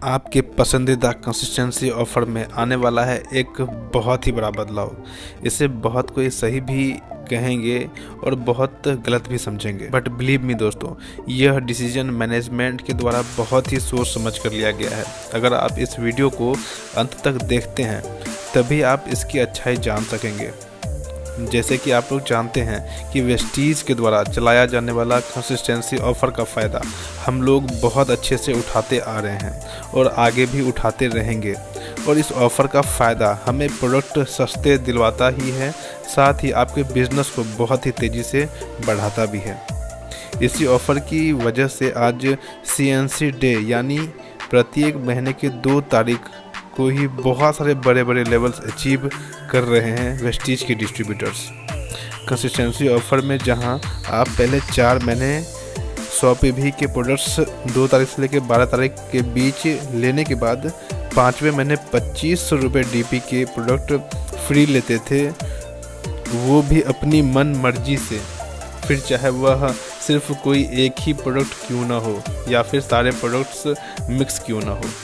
आपके पसंदीदा consistency offer में आने वाला है एक बहुत ही बड़ा बदलाव। इसे बहुत कोई सही भी कहेंगे और बहुत गलत भी समझेंगे, बट बिलीव मी दोस्तों, यह डिसीजन मैनेजमेंट के द्वारा बहुत ही सोच समझ कर लिया गया है। अगर आप इस वीडियो को अंत तक देखते हैं तभी आप इसकी अच्छाई जान सकेंगे। जैसे कि आप लोग जानते हैं कि वेस्टीज के द्वारा चलाया जाने वाला कंसिस्टेंसी ऑफ़र का फ़ायदा हम लोग बहुत अच्छे से उठाते आ रहे हैं और आगे भी उठाते रहेंगे। और इस ऑफ़र का फ़ायदा हमें प्रोडक्ट सस्ते दिलवाता ही है, साथ ही आपके बिज़नेस को बहुत ही तेज़ी से बढ़ाता भी है। इसी ऑफ़र की वजह से आज CNC डे यानी प्रत्येक महीने के 2 तारीख को ही बहुत सारे बड़े बड़े लेवल्स अचीव कर रहे हैं वेस्टीज के डिस्ट्रीब्यूटर्स। कंसिस्टेंसी ऑफ़र में जहां आप पहले 4 महीने 100 PV के प्रोडक्ट्स 2 तारीख से लेकर 12 तारीख के बीच लेने के बाद 5वें महीने 2500 रुपये DP के प्रोडक्ट फ्री लेते थे, वो भी अपनी मन मर्जी से, फिर चाहे वह सिर्फ कोई एक ही प्रोडक्ट क्यों ना हो या फिर सारे प्रोडक्ट्स मिक्स क्यों ना हो।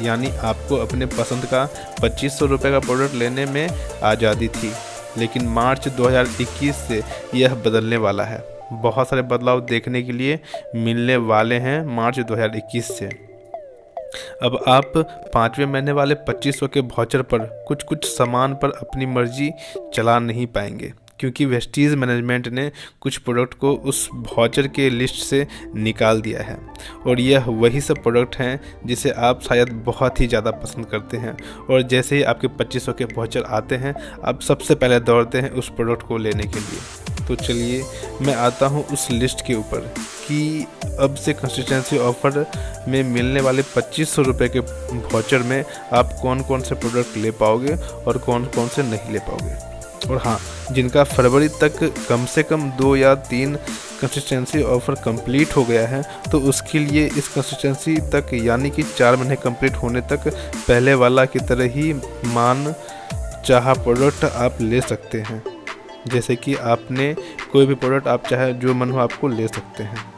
यानी आपको अपने पसंद का 2500 रुपये का प्रोडक्ट लेने में आज़ादी थी। लेकिन मार्च 2021 से यह बदलने वाला है। बहुत सारे बदलाव देखने के लिए मिलने वाले हैं मार्च 2021 से। अब आप 5वें महीने वाले 2500 के वाउचर पर कुछ सामान पर अपनी मर्जी चला नहीं पाएंगे, क्योंकि वेस्टीज मैनेजमेंट ने कुछ प्रोडक्ट को उस वाउचर के लिस्ट से निकाल दिया है। और यह वही सब प्रोडक्ट हैं जिसे आप शायद बहुत ही ज़्यादा पसंद करते हैं, और जैसे ही आपके 2500 के वाउचर आते हैं आप सबसे पहले दौड़ते हैं उस प्रोडक्ट को लेने के लिए। तो चलिए मैं आता हूं उस लिस्ट के ऊपर कि अब से कंसिस्टेंसी ऑफ़र में मिलने वाले 2500 रुपये के वाउचर में आप कौन कौन से प्रोडक्ट ले पाओगे और कौन कौन से नहीं ले पाओगे। और हाँ, जिनका फरवरी तक कम से कम 2 या 3 कंसिस्टेंसी ऑफ़र कंप्लीट हो गया है, तो उसके लिए इस कंसिस्टेंसी तक यानी कि 4 महीने कंप्लीट होने तक पहले वाला की तरह ही मान चाहा प्रोडक्ट आप ले सकते हैं। जैसे कि आपने कोई भी प्रोडक्ट आप चाहे जो मन हो आपको ले सकते हैं।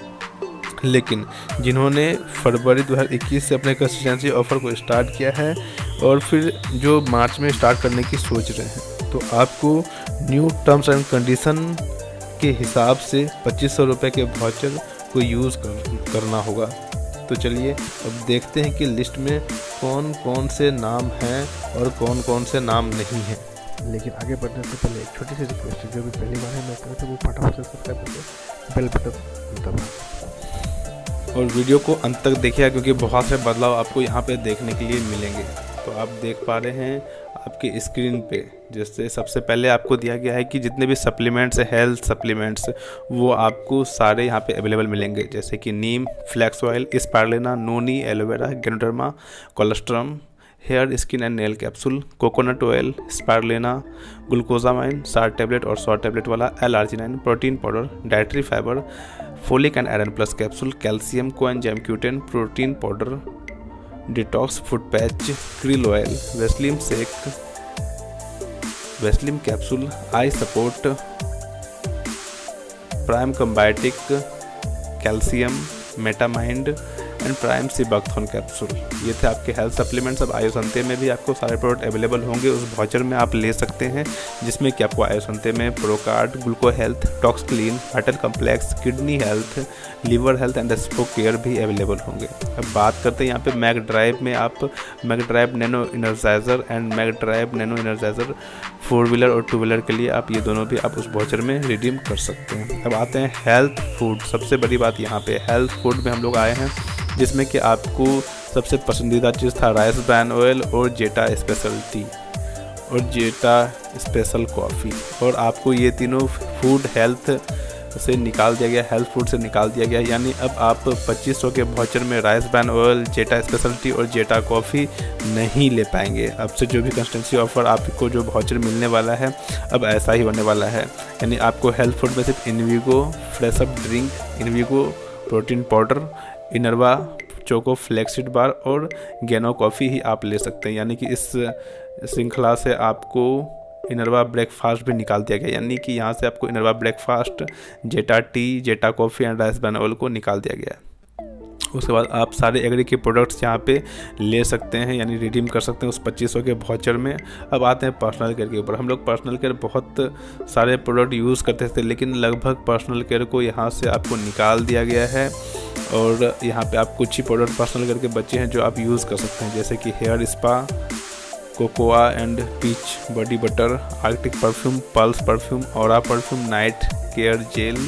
लेकिन जिन्होंने फरवरी 2021 से अपने कंसिस्टेंसी ऑफ़र को स्टार्ट किया है और फिर जो मार्च में स्टार्ट करने की सोच रहे हैं, तो आपको न्यू टर्म्स एंड कंडीशन के हिसाब से 2500 रुपये के वाउचर को यूज़ करना होगा। तो चलिए अब देखते हैं कि लिस्ट में कौन कौन से नाम हैं और कौन कौन से नाम नहीं हैं। लेकिन आगे बढ़ने से पहले एक छोटी सी रिक्वेस्ट है, जो भी पहली बार है मैं कहता हूँ वो फटाफट से सब्सक्राइब करके बेल बटन दबाएं और वीडियो को अंत तक देखिएगा, क्योंकि बहुत से बदलाव आपको यहाँ पे देखने के लिए मिलेंगे। तो आप देख पा रहे हैं आपके स्क्रीन पे, जैसे सबसे पहले आपको दिया गया है कि जितने भी सप्लीमेंट्स है, हेल्थ सप्लीमेंट्स, वो आपको सारे यहाँ पे अवेलेबल मिलेंगे। जैसे कि neem, flax oil, spirulina, noni, aloe vera, ganoderma, colostrum, hair, skin and nail capsule, coconut oil, spirulina, glucosamine 60 tablet और 100 टैबलेट वाला, L-arginine, protein powder, dietary fibre, folic and iron plus capsule, calcium coenzyme Q10, protein powder, detox food patch, krill oil, वेस्लिम shake, वेस्लिम capsule, eye support, prime combiotic, calcium, metamind and prime seabuckthorn capsule. ये थे आपके health supplements. अब आयुसंते में भी आपको सारे प्रोडक्ट अवेलेबल होंगे, उस वाउचर में आप ले सकते हैं, जिसमें कि आपको आयुसंते में procard, gluco health, tox clean, vital complex, kidney health, liver health and spoke care भी अवेलेबल होंगे। अब बात करते हैं यहाँ पे मैग ड्राइव में, आप mag drive nano energizer and mag drive nano energizer 4 wheeler और 2 व्हीलर के लिए आप ये दोनों भी आप उस वाउचर में रिडीम कर सकते हैं। अब आते हैं हेल्थ फूड। सबसे बड़ी बात यहाँ पे हेल्थ फूड में हम लोग आए हैं, जिसमें कि आपको सबसे पसंदीदा चीज़ था राइस ब्रान ऑयल और जेटा स्पेशल टी और जेटा स्पेशल कॉफ़ी, और आपको ये तीनों फूड हेल्थ से निकाल दिया गया, हेल्थ फूड से निकाल दिया गया। यानी अब आप 2500 के वाउचर में राइस ब्रान ऑयल, जेटा स्पेशल टी और जेटा कॉफ़ी नहीं ले पाएंगे। अब से जो भी कंसिस्टेंसी ऑफ़र आपको जो वाउचर मिलने वाला है, अब ऐसा ही होने वाला है। यानी आपको हेल्थ फूड में सिर्फ Invigo fresh up drink, Invigo protein powder, Innerva choco flaxseed bar और गैनो कॉफ़ी ही आप ले सकते हैं। यानी कि इस श्रृंखला से आपको इनरवा ब्रेकफास्ट भी निकाल दिया गया, यानी कि यहाँ से आपको इनरवा breakfast, zeta tea, zeta coffee and rice bran oil को निकाल दिया गया। उसके बाद आप सारे एग्री के प्रोडक्ट्स यहाँ पे ले सकते हैं, यानी रिडीम कर सकते हैं उस 2500 के वाउचर में। अब आते हैं पर्सनल केयर के ऊपर। हम लोग पर्सनल केयर बहुत सारे प्रोडक्ट यूज़ करते थे, लेकिन लगभग पर्सनल केयर को यहाँ से आपको निकाल दिया गया है और यहाँ पे आप कुछ ही प्रोडक्ट पर्सनल केयर के बचे हैं जो आप यूज़ कर सकते हैं, जैसे कि hair spa, cocoa and peach body butter, arctic perfume, pulse perfume, aura perfume, night care gel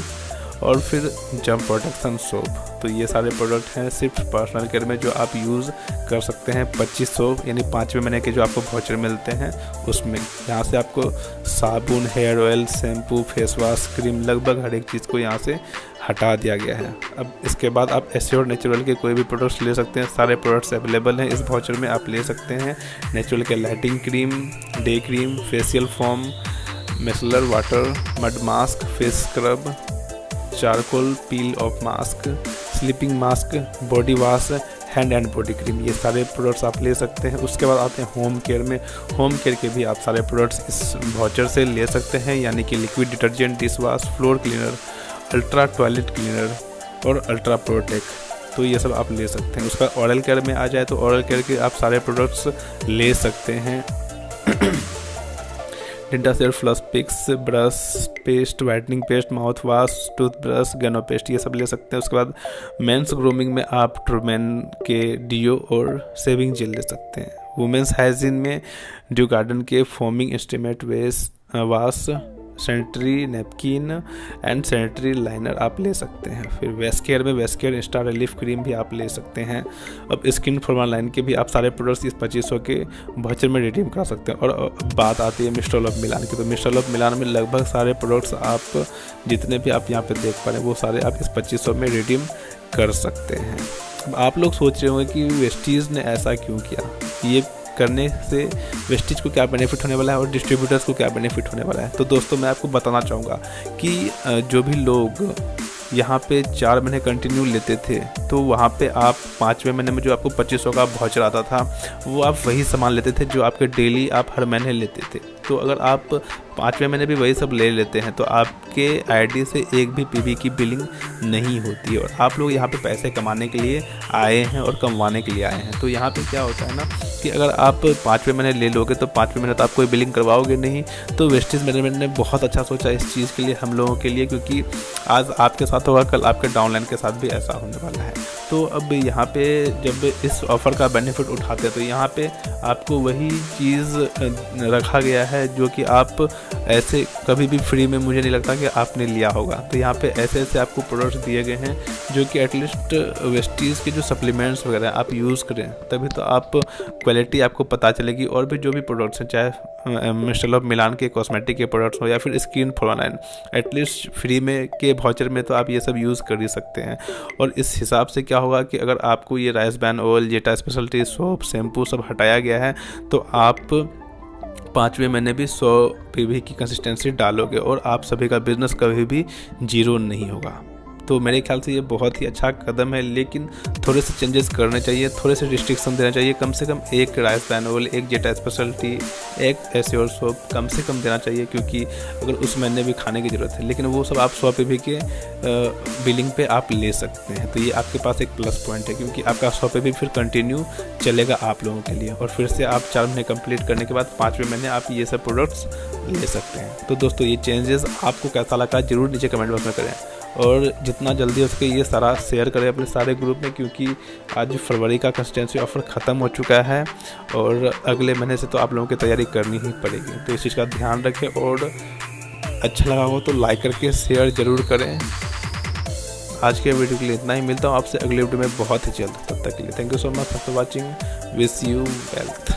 और फिर जम प्रोटेक्शन सोप। तो ये सारे प्रोडक्ट हैं सिर्फ पर्सनल केयर में जो आप यूज़ कर सकते हैं 2500 यानी 5वें महीने के जो आपको वाउचर मिलते हैं उसमें। यहाँ से आपको साबुन, hair oil, shampoo, face wash, cream, लगभग हर एक चीज़ को यहाँ से हटा दिया गया है। अब इसके बाद आप एश्योर नेचुरल के कोई भी प्रोडक्ट्स ले सकते हैं। सारे प्रोडक्ट्स अवेलेबल हैं इस वाउचर में, आप ले सकते हैं। नेचुरल के lighting cream, day cream, facial foam, micellar water, mud mask, face scrub, charcoal peel of mask, sleeping mask, body wash, hand and body cream, ये सारे प्रोडक्ट्स आप ले सकते हैं। उसके बाद आते हैं होम केयर में। होम केयर के भी आप सारे प्रोडक्ट्स इस वाउचर से ले सकते हैं, यानी कि liquid detergent, dish wash, floor cleaner, ultra toilet cleaner और अल्ट्रा प्रोटेक, तो ये सब आप ले सकते हैं। उसका ओरल केयर में आ जाए तो ओरल केयर के आप सारे प्रोडक्ट्स ले सकते हैं। Dentacare, floss picks, brush, paste, whitening paste, mouth wash, tooth brush, Gano paste, ये सब ले सकते हैं। उसके बाद मेंस ग्रूमिंग में आप ट्रूमैन के डियो और शेविंग जेल ले सकते हैं। वुमेंस हाइजीन में ड्यू गार्डन के foaming instrument wash, sanitary napkin and sanitary liner आप ले सकते हैं। फिर वेस्ट केयर में west care insta relief cream भी आप ले सकते हैं। अब स्किन फॉर्मा लाइन के भी आप सारे प्रोडक्ट्स इस 2500 के वाउचर में रिडीम कर सकते हैं। और बात आती है मिस्टर लव मिलान की, तो मिस्टर लव मिलान में लगभग सारे प्रोडक्ट्स आप जितने भी आप यहाँ पे देख पा रहे हैं वो सारे आप इस 2500 में रिडीम कर सकते हैं। अब आप लोग सोच रहे होंगे कि वेस्टीज़ ने ऐसा क्यों किया, ये करने से वेस्टीज को क्या बेनिफिट होने वाला है और डिस्ट्रीब्यूटर्स को क्या बेनिफिट होने वाला है। तो दोस्तों मैं आपको बताना चाहूँगा कि जो भी लोग यहाँ पे 4 महीने कंटिन्यू लेते थे तो वहाँ पे आप 5वें महीने में जो आपको 2500 का वाउचर आता था वो आप वही सामान लेते थे जो आपके डेली आप हर महीने लेते थे। तो अगर आप 5वें महीने भी वही सब ले लेते हैं तो आपके आईडी से एक भी पीबी की बिलिंग नहीं होती है। और आप लोग यहाँ पे पैसे कमाने के लिए आए हैं और कमवाने के लिए आए हैं। तो यहाँ पे क्या होता है ना कि अगर आप 5वें महीने ले लोगे तो 5वें महीने तो आप कोई बिलिंग करवाओगे नहीं। तो वेस्टेज मैनेजमेंट ने बहुत अच्छा सोचा इस चीज़ के लिए हम लोगों के लिए, क्योंकि आज आपके साथ होगा कल आपके डाउनलाइन के साथ भी ऐसा होने वाला है। तो अब यहाँ पे जब इस ऑफ़र का बेनिफिट उठाते हैं तो यहाँ पे आपको वही चीज़ रखा गया है जो कि आप ऐसे कभी भी फ्री में मुझे नहीं लगता कि आपने लिया होगा। तो यहाँ पे ऐसे ऐसे आपको प्रोडक्ट्स दिए गए हैं जो कि एटलीस्ट वेस्टीज़ के जो सप्लीमेंट्स वगैरह आप यूज़ करें तभी तो आप क्वालिटी आपको पता चलेगी। और भी जो भी प्रोडक्ट्स हैं चाहे मिस्टर लव मिलान के कॉस्मेटिक के प्रोडक्ट्स हो या फिर स्किन फॉरलाइन, एटलीस्ट फ्री में के वाउचर में तो आप ये सब यूज़ कर ही सकते हैं। और इस हिसाब से क्या होगा कि अगर आपको ये राइस ब्रान ऑयल, जेटा स्पेशलिटी सोप, शैम्पू सब हटाया गया है तो आप 5वें महीने भी 100 पीवी की कंसिस्टेंसी डालोगे और आप सभी का बिजनेस कभी भी जीरो नहीं होगा। तो मेरे ख्याल से ये बहुत ही अच्छा कदम है, लेकिन थोड़े से चेंजेस करने चाहिए, थोड़े से रिस्ट्रिक्शन देना चाहिए। कम से कम एक राइस ब्रान ऑयल, एक जेटा स्पेशलिटी, एक एश्योर सोप कम से कम देना चाहिए, क्योंकि अगर उस महीने भी खाने की ज़रूरत है। लेकिन वो सब आप 100 पीवी के बिलिंग पे आप ले सकते हैं। तो ये आपके पास एक प्लस पॉइंट है, क्योंकि आपका 100 पीवी फिर कंटिन्यू चलेगा आप लोगों के लिए। और फिर से आप 4 महीने कंप्लीट करने के बाद 5वें महीने आप ये सब प्रोडक्ट्स ले सकते हैं। तो दोस्तों ये चेंजेस आपको कैसा लगा ज़रूर नीचे कमेंट बॉक्स में करें और जितना जल्दी हो सके ये सारा शेयर करें अपने सारे ग्रुप में, क्योंकि आज फरवरी का कंसिस्टेंसी ऑफर ख़त्म हो चुका है और अगले महीने से तो आप लोगों की तैयारी करनी ही पड़ेगी। तो इस चीज़ का ध्यान रखें और अच्छा लगा हो तो लाइक करके शेयर ज़रूर करें। आज के वीडियो के लिए इतना ही, मिलता हूँ आपसे अगले वीडियो में बहुत ही जल्द। तब तक के लिए thank you so much for watching, wish you wealth.